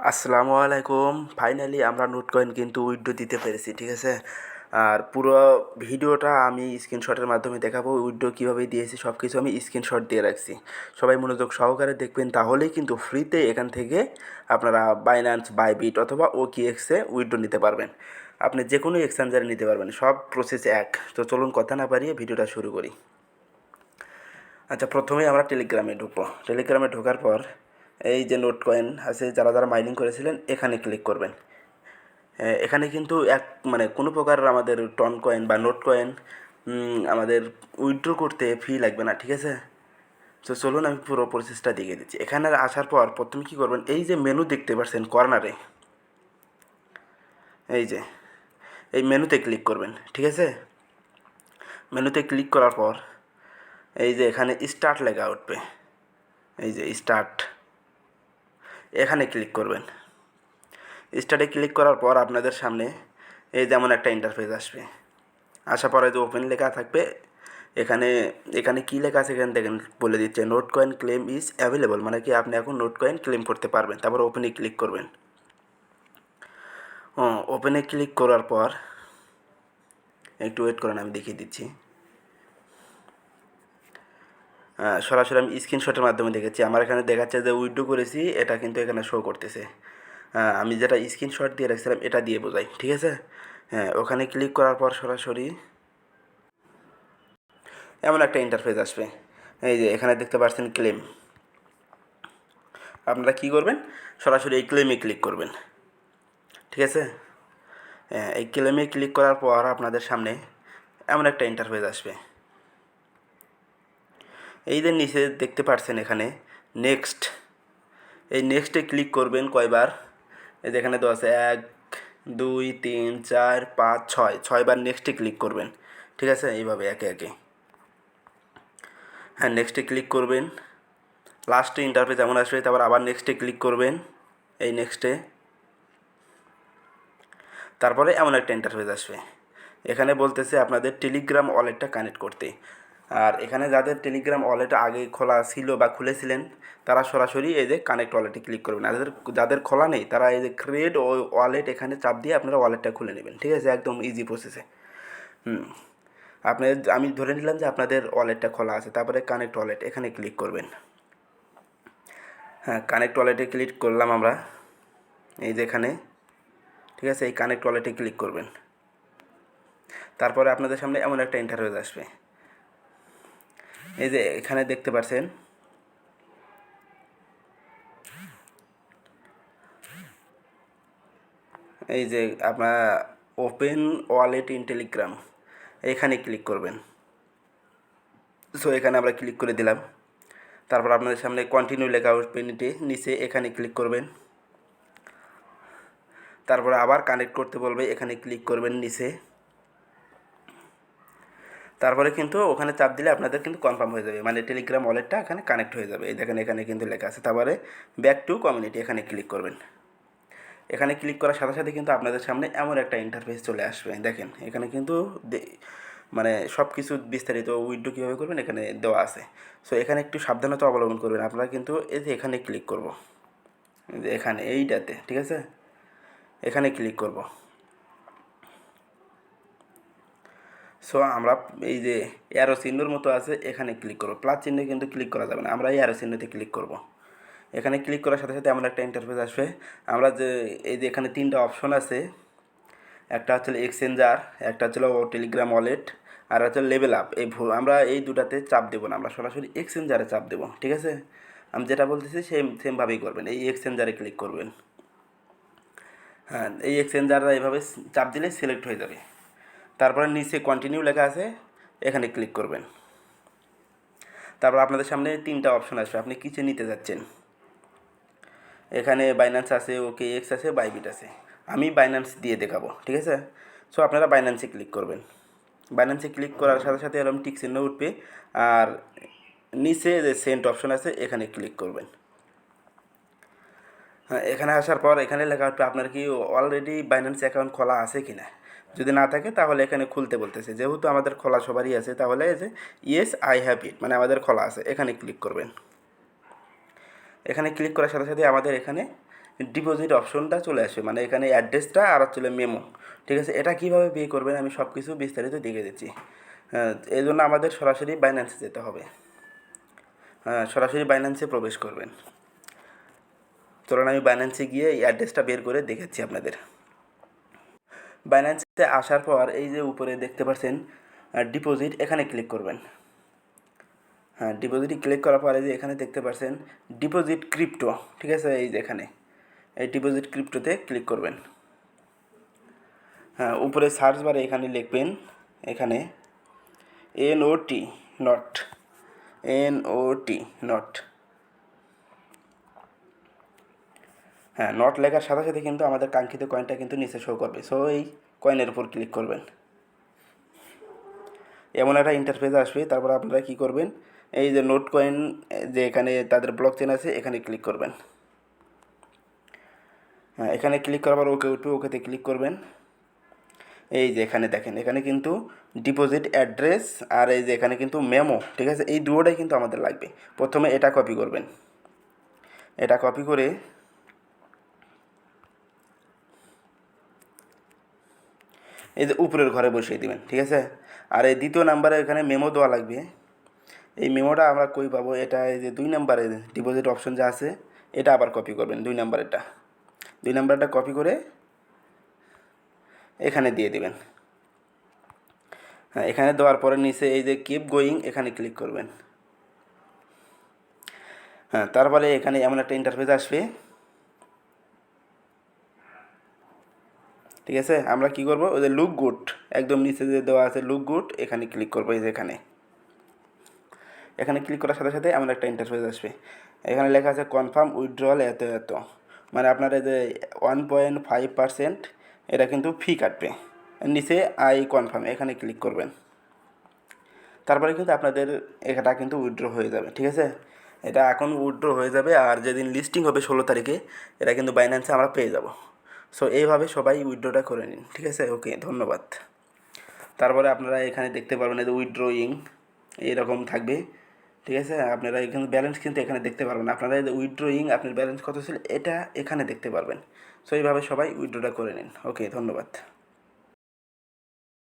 আসসালামু আলাইকুম। ফাইনালি আমরা নোট কয়েন কিন্তু উইথড্র দিতে পেরেছি, ঠিক আছে। আর পুরো ভিডিওটা আমি স্ক্রিনশটের মাধ্যমে দেখাবো, উইথড্র কীভাবে দিয়েছি সব কিছু আমি স্ক্রিনশট দিয়ে রাখছি। সবাই মনোযোগ সহকারে দেখবেন, তাহলেই কিন্তু ফ্রিতে এখান থেকে আপনারা বাইন্যান্স, বাইবিট অথবা ওকিএক্সে উইথড্র নিতে পারবেন। আপনি যে কোনো এক্সচেঞ্জারে নিতে পারবেন, সব প্রসেস এক। তো চলুন কথা না বাড়িয়ে ভিডিওটা শুরু করি। আচ্ছা, প্রথমেই আমরা টেলিগ্রামে ঢুকবো। টেলিগ্রামে ঢোকার পর এই যে নোট কয়েন আছে, যারা যারা মাইনিং করেছিলেন এখানে ক্লিক করবেন। এখানে কিন্তু কোনো প্রকার আমাদের টন কয়েন বা নোট কয়েন আমাদের উইথড্র করতে ফি লাগবে না, ঠিক আছে। তো চলুন আমি পুরো প্রসেসটা দেখিয়ে দিচ্ছি। এখানে আসার পর প্রথমে কী করবেন, এই যে মেনু দেখতে পাচ্ছেন কর্নারে, এই মেনুতে ক্লিক করবেন, ঠিক আছে। মেনুতে ক্লিক করার পর এই যে এখানে স্টার্ট লেখা উঠবে, এই যে স্টার্ট, এখানে ক্লিক করবেন। স্টার্টে ক্লিক করার পর আপনাদের সামনে এই যেমন একটা ইন্টারফেস আসবে। আসার পরে যে ওপেন লেখা থাকবে, এখানে এখানে কী লেখা আছে এখানে দেখেন, বলে দিচ্ছে note coin claim is available, মানে কি আপনি এখন নোট কয়েন ক্লেম করতে পারবেন। তারপর ওপেনে ক্লিক করবেন। ওপেনে ক্লিক করার পর একটু ওয়েট করেন, আমি দেখিয়ে দিচ্ছি। সরাসরি আমি স্ক্রিনশটের মাধ্যমে দেখেছি। আমার এখানে দেখাচ্ছে যে উইথড্র করেছি, এটা কিন্তু এখানে শো করতেছে। আমি যেটা স্ক্রিনশট দিয়ে রাখছিলাম এটা দিয়ে বোঝাই, ঠিক আছে। ওখানে ক্লিক করার পর সরাসরি এমন একটা ইন্টারফেস আসবে। এই যে এখানে দেখতে পাচ্ছেন ক্লেম। আপনারা কী করবেন, সরাসরি এই ক্লেমে ক্লিক করবেন, ঠিক আছে। এই ক্লেমে ক্লিক করার পর আপনাদের সামনে এমন একটা ইন্টারফেস আসবে। এই যে নিচে দেখতে পাচ্ছেন এখানে নেক্সট, এই নেক্সটে ক্লিক করবেন কয়বার, এই যে এখানে দেওয়া আছে 1 2 3 4 5 6, 6বার নেক্সটে ক্লিক করবেন, ঠিক আছে। এইভাবে একে একে নেক্সটে ক্লিক করবেন। লাস্টে ইন্টারফেস যেমন আসবে, তারপর আবার নেক্সটে ক্লিক করবেন, এই নেক্সটে। তারপরে এমন একটা ইন্টারফেস আসবে। এখানে বলতেছে আপনাদের টেলিগ্রাম ওয়ালেটটা কানেক্ট করতে। আর এখানে যাদের টেলিগ্রাম ওয়ালেট আগে খোলা ছিল বা খুলেছিলেন, তারা সরাসরি এই যে কানেক্ট ওয়ালেটে ক্লিক করবেন। আর যাদের খোলা নেই, তারা এই যে ক্রিয়েট ওয়ালেট এখানে চাপ দিয়ে আপনারা ওয়ালেটটা খুলে নেবেন, ঠিক আছে। একদম ইজি প্রসেসে। আমি ধরে নিলাম যে আপনাদের ওয়ালেটটা খোলা আছে, তারপরে কানেক্ট ওয়ালেট এখানে ক্লিক করবেন। কানেক্ট ওয়ালেটে ক্লিক করলাম আমরা, এই যে এখানে, ঠিক আছে। এই কানেক্ট ওয়ালেটে ক্লিক করবেন। তারপরে আপনাদের সামনে এমন একটা ইন্টারফেস আসবে। এই যে এখানে দেখতে পাচ্ছেন এই যে আপনার ওপেন ওয়ালেট ইন টেলিগ্রাম, এখানে ক্লিক করবেন। সো এখানে আমরা ক্লিক করে দিলাম। তারপর আপনাদের সামনে কন্টিনিউ লেখা উঠবে নিচে, এখানে ক্লিক করবেন। তারপরে আবার কানেক্ট করতে বলবে, এখানে ক্লিক করবেন নিচে। তারপরে কিন্তু ওখানে চাপ দিলে আপনাদের কিন্তু কনফার্ম হয়ে যাবে, মানে টেলিগ্রাম ওয়ালেটটা এখানে কানেক্ট হয়ে যাবে। এই দেখেন এখানে কিন্তু লেখা আছে। তারপরে ব্যাক টু কমিউনিটি এখানে ক্লিক করবেন। এখানে ক্লিক করার সাথে সাথে কিন্তু আপনাদের সামনে এমন একটা ইন্টারফেস চলে আসবে। দেখেন এখানে কিন্তু মানে সব কিছু বিস্তারিত উইথড্র কীভাবে করবেন এখানে দেওয়া আছে। সো এখানে একটু সাবধানতা অবলম্বন করবেন আপনারা। কিন্তু এই যে এখানে ক্লিক করব, এই যে এখানে এইটাতে, ঠিক আছে, এখানে ক্লিক করব। সো আমরা এই যে অ্যারো চিহ্নর মতো আছে, এখানে ক্লিক করব। প্লাস চিহ্নে কিন্তু ক্লিক করা যাবে না, আমরা এই অ্যারো চিহ্নতে ক্লিক করব। এখানে ক্লিক করার সাথে সাথে এমন একটা ইন্টারফেস আসবে। আমরা যে এই যে এখানে 3টা অপশন আছে, একটা হচ্ছে এক্সচেঞ্জার, একটা হচ্ছে টেলিগ্রাম ওয়ালেট, আর হচ্ছে লেভেল আপ। আমরা এই দুটাতে চাপ দেবো না, আমরা সরাসরি এক্সচেঞ্জারে চাপ দেবো, ঠিক আছে। আমি যেটা বলতেছি সেমভাবেই করবেন। এই এক্সচেঞ্জারে ক্লিক করবেন। এই এক্সচেঞ্জাররা এইভাবে চাপ দিলে সিলেক্ট হয়ে যাবে। তারপরে নিচে কন্টিনিউ লেখা আছে, এখানে ক্লিক করবেন। তারপর আপনাদের সামনে 3টা অপশন আসবে, আপনি কিসে নিতে যাচ্ছেন। এখানে বাইন্যান্স আছে, ওকেএক্স আছে, বাইবিট আছে। আমি বাইন্যান্স দিয়ে দেখাবো, ঠিক আছে। সো আপনারা বাইন্যান্সে ক্লিক করবেন। বাইন্যান্সে ক্লিক করার সাথে সাথে এরকম টিক চিহ্ন উঠবে, আর নিচে যে সেন্ট অপশন আছে এখানে ক্লিক করবেন। এখানে আসার পর এখানে লেখা উঠবে আপনার কি অলরেডি বাইন্যান্স অ্যাকাউন্ট খোলা আছে কি না। যদি না থাকে তাহলে এখানে খুলতে বলতেছে, যেহেতু আমাদের খোলা সবারই আছে, তাহলে এই যে ইয়েস আই হ্যাভ ইট, মানে আমাদের খোলা আছে, এখানে ক্লিক করবেন। এখানে ক্লিক করার সাথে সাথে আমাদের এখানে ডিপোজিট অপশনটা চলে আসবে, মানে এখানে অ্যাড্রেসটা আর চলে মেমো। ঠিক আছে, এটা কীভাবে পে করবেন আমি সব কিছু বিস্তারিত দেখে দিচ্ছি। এই জন্য আমাদের সরাসরি বাইন্যান্সে যেতে হবে। সরাসরি বাইন্যান্সে প্রবেশ করবেন। চলুন আমি বাইন্যান্সে গিয়ে এই অ্যাড্রেসটা বের করে দেখাচ্ছি আপনাদের। বাইন্যান্সে আসার পর এই যে উপরে দেখতে পাচ্ছেন ডিপোজিট, এখানে ক্লিক করবেন। ডিপোজিটে ক্লিক করার পরে যে এখানে দেখতে পাচ্ছেন ডিপোজিট ক্রিপ্টো, ঠিক আছে, এই যে এখানে এই ডিপোজিট ক্রিপ্টোতে ক্লিক করবেন। উপরে সার্চ বারে এখানে লিখবেন, এখানে NOT not, NOT not. Not লেখার সাথে সাথে কিন্তু আমাদের কাঙ্ক্ষিত কয়েনটা কিন্তু নিচে শো করবে। সো এই কয়েনের উপর ক্লিক করবেন। এমন একটা ইন্টারফেস আসবে। তারপর আপনারা কী করবেন, এই যে নোট কয়েন যে এখানে তাদের ব্লক চেন আছে, এখানে ক্লিক করবেন। এখানে ক্লিক করার পর ওকে উঠবে, ওকেতে ক্লিক করবেন। এই যে এখানে দেখেন, এখানে কিন্তু ডিপোজিট অ্যাড্রেস আর এই যে এখানে কিন্তু মেমো, ঠিক আছে, এই দুটোটাই কিন্তু আমাদের লাগবে। প্রথমে এটা কপি করবেন, এটা কপি করে এই যে উপরের ঘরে বসিয়ে দিবেন, ঠিক আছে। আর এই দ্বিতীয় নাম্বারে এখানে মেমো দেওয়া লাগবে। এই মেমোটা আমরা কই পাবো, এটা এই যে 2 নাম্বারে ডিপোজিট অপশন যা আছে, এটা আবার কপি করবেন। 2 নাম্বারটা কপি করে এখানে দিয়ে দিবেন। এখানে দেওয়ার পরে নিচে এই যে কিপ গোয়িং, এখানে ক্লিক করবেন। তারপরে এখানে এমন একটা ইন্টারফেস আসবে, ঠিক আছে। আমরা কি করব, ওই যে লুক গুড একদম নিচে যে দেওয়া আছে লুক গুড, এখানে ক্লিক করবো। এই যে এখানে ক্লিক করার সাথে সাথে এমন একটা ইন্টারফেস আসবে। এখানে লেখা আছে কনফার্ম উইথড্রল এত এত, মানে আপনার এই যে 1.5% এটা কিন্তু ফি কাটবে। নিচে আই কনফার্ম, এখানে ক্লিক করবেন। তারপরে কিন্তু আপনাদের এটা কিন্তু উইথড্র হয়ে যাবে, ঠিক আছে। এটা এখন উইথড্র হয়ে যাবে, আর যেদিন লিস্টিং হবে 16 তারিখে এটা কিন্তু বাইন্যান্সে আমরা পেয়ে যাব। সো এইভাবে সবাই উইথড্রটা করে নিন, ঠিক আছে। ওকে, ধন্যবাদ। তারপরে আপনারা এখানে দেখতে পারবেন এই যে উইথড্রয়িং এইরকম থাকবে, ঠিক আছে। আপনারা এখানে ব্যালেন্স কিন্তু এখানে দেখতে পারবেন। আপনারা এই যে উইথড্রয়িং আপনার ব্যালেন্স কত ছিল এটা এখানে দেখতে পারবেন। সো এইভাবে সবাই উইথড্রটা করে নিন। ওকে, ধন্যবাদ।